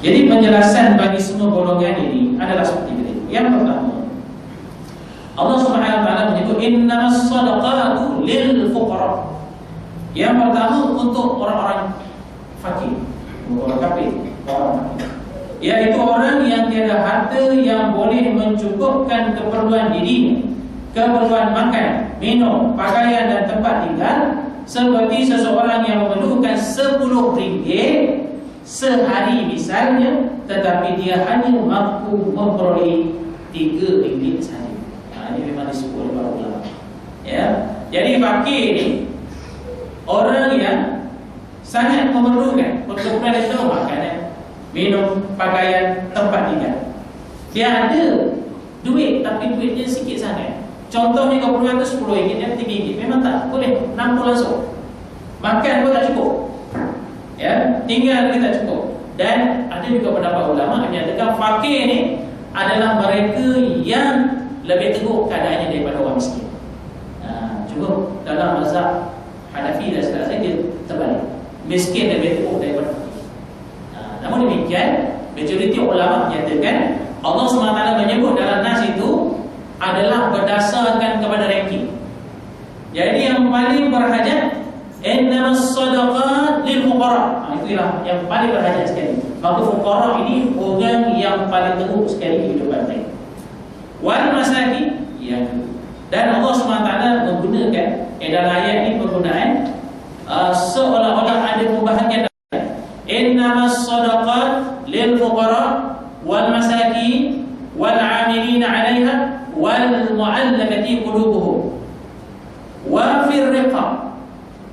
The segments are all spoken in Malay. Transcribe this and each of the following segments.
Jadi penjelasan bagi semua golongan ini adalah seperti ini. Yang pertama, Allah Subhanahu wa taala menyebut innamas shadaqatu lil fuqara. Yang pertama untuk orang-orang fakir, orang kafir, orang fakir, yaitu orang yang tiada harta yang boleh mencukupkan keperluan dirinya, keperluan makan, minum, pakaian dan tempat tinggal, seperti seseorang yang memerlukan 10 ringgit sehari misalnya, tetapi dia hanya mampu memperoleh 3 ringgit saja. Ini memang disebut oleh para ulama. Ya, jadi fakir ini orang yang sangat memerlukan keperluan itu, makanan, minum, pakaian, tempat tinggal. Dia ada duit tapi duitnya sikit sangat. Contohnya keperluan itu 10 ringgit dan 3 ringgit, memang tak boleh nampung langsung. Makan pun tak cukup. Ya, tinggal kita cukup. Dan ada juga pendapat ulama yang menyatakan fakir ni adalah mereka yang lebih teruk keadaannya daripada orang miskin. Cuma dalam mazhab Hanafi dan sebagainya dia terbalik. Miskin lebih teruk daripada fakir. Namun demikian, majoriti ulama menyatakan Allah SWT menyebut dalam nas itu adalah berdasarkan kepada ranking. Jadi yang paling berhajat, innamas shadaqat lil fuqara. Itulah yang paling berhajat sekali. Maka fuqara ini orang yang paling teruk sekali kehidupan mereka. Wal masakin, yang dan Allah SWT menggunakan dalam ayat ini penggunaan seolah-olah ada pembahagian. Innamas shadaqat lil fuqara wal masakin wal 'amilina 'alaiha wal mu'allafati qulubuhum wa fir riqab.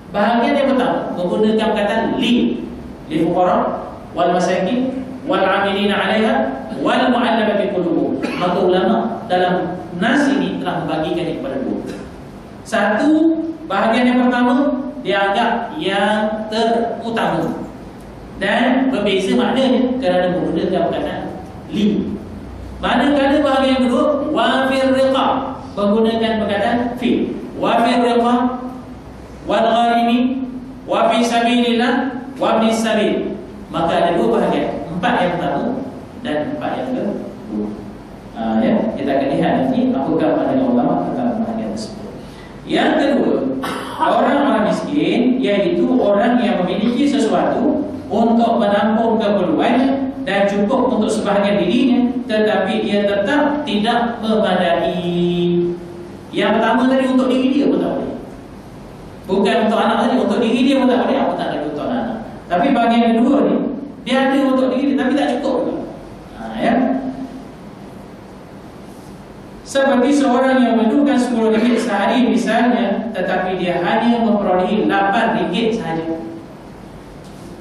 Bahagian yang pertama menggunakan kata li fuqara wal masakin wal 'amilina 'alaiha wal mu'allafati qulubuhum. Maka ulama dalam nas ini telah membagikannya kepada dua. Satu, bahagian yang pertama dianggap yang terutama dan berbeza maknanya kerana menggunakan perkataan li. Manakala bahagian yang kedua, wa fir riqab, menggunakan perkataan fi. Wa fir riqab wal gharimi wa fi sabilillah wa ibnis sabil. Maka ada dua bahagian, 4 yang pertama dan 4 yang kedua. Ya, kita akan lihat nanti apakah pandangan ulama tentang bahagian tersebut. Yang kedua, orang-orang miskin, iaitu orang yang memiliki sesuatu untuk menampung keperluannya dan cukup untuk sebahagian dirinya, tetapi dia tetap tidak memadai. Yang pertama tadi untuk diri dia pun tak boleh. Bukan untuk anak tadi, untuk diri dia pun tak boleh, apa tak ada untuk anak. Tapi bahagian kedua ni, dia ada untuk diri tapi tak cukup juga. Ya. Seperti seorang yang memerlukan 10 ringgit sehari misalnya, tetapi dia hanya memperolehi 8 ringgit sahaja.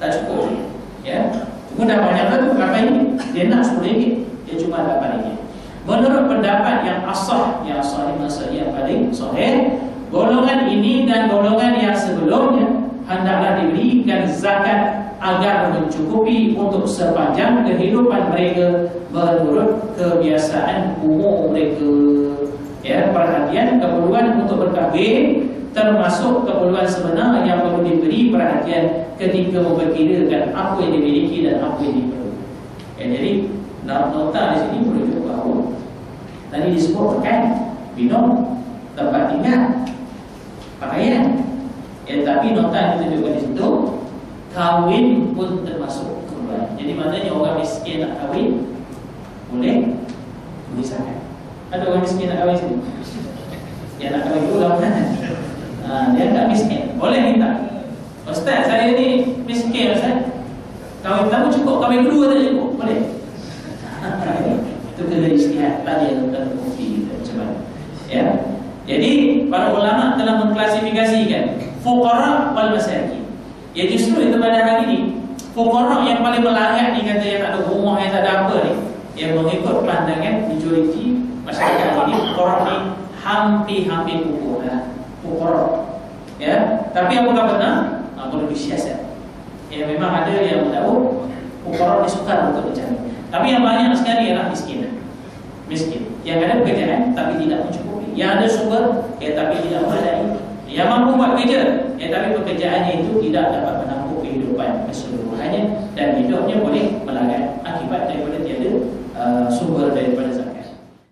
Tak cukup. Ya. Cuma dah banyak tu berapa ini? Dia nak 10 ringgit, dia cuma 8 ringgit. Menurut pendapat yang asah, yang asah ini maksudnya yang paling sahih, golongan ini dan golongan yang sebelumnya hendaklah diberikan zakat agar mencukupi untuk sepanjang kehidupan mereka menurut kebiasaan umum mereka. Ya, perhatian keperluan untuk berkahwin termasuk keperluan sebenar yang perlu diberi perhatian ketika memperkirakan apa yang dimiliki dan apa yang diperlukan. Ya, jadi nota di sini menunjuk bahawa tadi disebut makan, minum, tempat tinggal, pakaian. Ya, tapi nota yang ditunjukkan di situ kahwin pun termasuk keperluan. Jadi maknanya orang miskin nak kahwin boleh sangat. Ada orang miskin nak kahwin sini? Dia nak kahwin dulu lah kan? Dia tak miskin, boleh minta. Ustaz, saya ni miskin Ustaz. Kahwin pertama cukup, kahwin kedua tak cukup, boleh. Itu kena istihad tadi yang kita bukti macam mana. Ya. Jadi para ulama telah mengklasifikasikan fuqara wal masakin. Ya, justru itu pada hari ini fuqara yang paling melarat ni, kata yang tak ada rumah, yang tak ada apa ni, yang mengikut pandangan majoriti masyarakat ini, fuqara ni hampir pupuk fuqara. Ya, tapi apakah benar? Perlu disiasat. Ya, memang ada yang tahu fuqara ni sukar untuk dicari. Tapi yang banyak sekali ialah miskin. Yang ada pekerjaan tapi tidak mencukupi. Yang ada sumber tapi tidak memadai. Yang mampu buat kerja tapi pekerjaannya itu tidak dapat menampung kehidupan keseluruhan